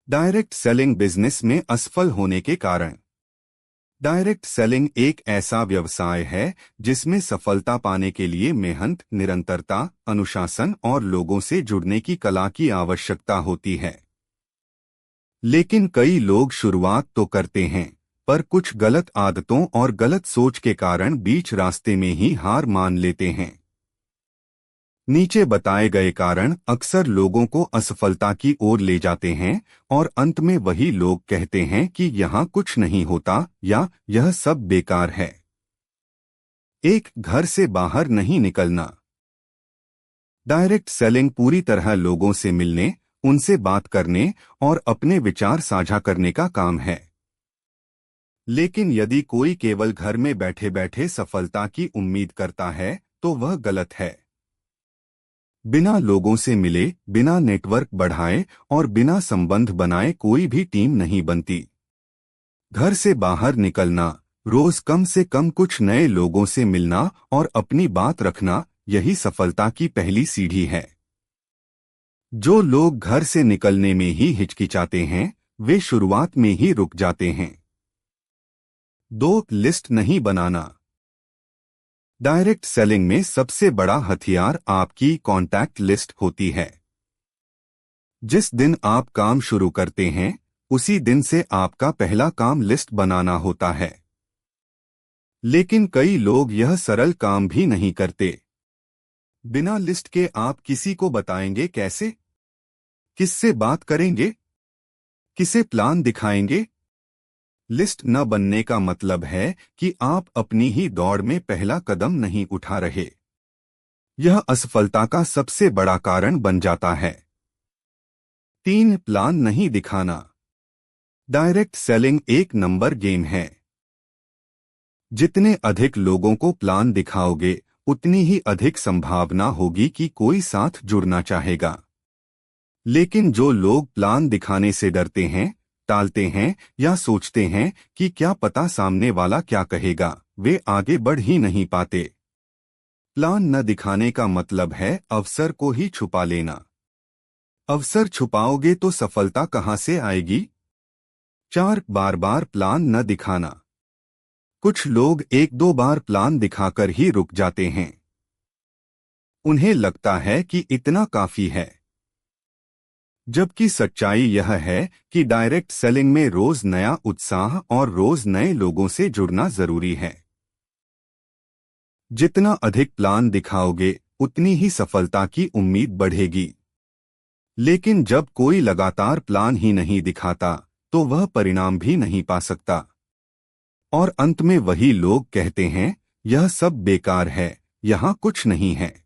Direct selling business में असफल होने के कारण। डायरेक्ट सेलिंग एक ऐसा व्यवसाय है जिसमें सफलता पाने के लिए मेहनत, निरंतरता, अनुशासन और लोगों से जुड़ने की कला की आवश्यकता होती है। लेकिन कई लोग शुरुआत तो करते हैं, पर कुछ गलत आदतों और गलत सोच के कारण बीच रास्ते में ही हार मान लेते हैं। नीचे बताए गए कारण अक्सर लोगों को असफलता की ओर ले जाते हैं और अंत में वही लोग कहते हैं कि यहाँ कुछ नहीं होता या यह सब बेकार है। एक, घर से बाहर नहीं निकलना। डायरेक्ट सेलिंग पूरी तरह लोगों से मिलने, उनसे बात करने और अपने विचार साझा करने का काम है। लेकिन यदि कोई केवल घर में बैठे बैठे सफलता की उम्मीद करता है तो वह गलत है। बिना लोगों से मिले, बिना नेटवर्क बढ़ाए और बिना संबंध बनाए कोई भी टीम नहीं बनती। घर से बाहर निकलना, रोज कम से कम कुछ नए लोगों से मिलना और अपनी बात रखना, यही सफलता की पहली सीढ़ी है। जो लोग घर से निकलने में ही हिचकिचाते हैं, वे शुरुआत में ही रुक जाते हैं। 2, लिस्ट नहीं बनाना। डायरेक्ट सेलिंग में सबसे बड़ा हथियार आपकी कॉन्टैक्ट लिस्ट होती है। जिस दिन आप काम शुरू करते हैं, उसी दिन से आपका पहला काम लिस्ट बनाना होता है। लेकिन कई लोग यह सरल काम भी नहीं करते। बिना लिस्ट के आप किसी को बताएंगे कैसे? किससे बात करेंगे? किसे प्लान दिखाएंगे? लिस्ट न बनने का मतलब है कि आप अपनी ही दौड़ में पहला कदम नहीं उठा रहे। यह असफलता का सबसे बड़ा कारण बन जाता है। 3, प्लान नहीं दिखाना। डायरेक्ट सेलिंग एक नंबर गेम है। जितने अधिक लोगों को प्लान दिखाओगे, उतनी ही अधिक संभावना होगी कि कोई साथ जुड़ना चाहेगा। लेकिन जो लोग प्लान दिखाने से डरते हैं, टालते हैं या सोचते हैं कि क्या पता सामने वाला क्या कहेगा, वे आगे बढ़ ही नहीं पाते। प्लान न दिखाने का मतलब है अवसर को ही छुपा लेना। अवसर छुपाओगे तो सफलता कहां से आएगी? 4, बार बार प्लान न दिखाना। कुछ लोग 1-2 बार प्लान दिखाकर ही रुक जाते हैं। उन्हें लगता है कि इतना काफी है। जबकि सच्चाई यह है कि डायरेक्ट सेलिंग में रोज नया उत्साह और रोज नए लोगों से जुड़ना जरूरी है। जितना अधिक प्लान दिखाओगे, उतनी ही सफलता की उम्मीद बढ़ेगी। लेकिन जब कोई लगातार प्लान ही नहीं दिखाता, तो वह परिणाम भी नहीं पा सकता। और अंत में वही लोग कहते हैं, यह सब बेकार है, यहाँ कुछ नहीं है।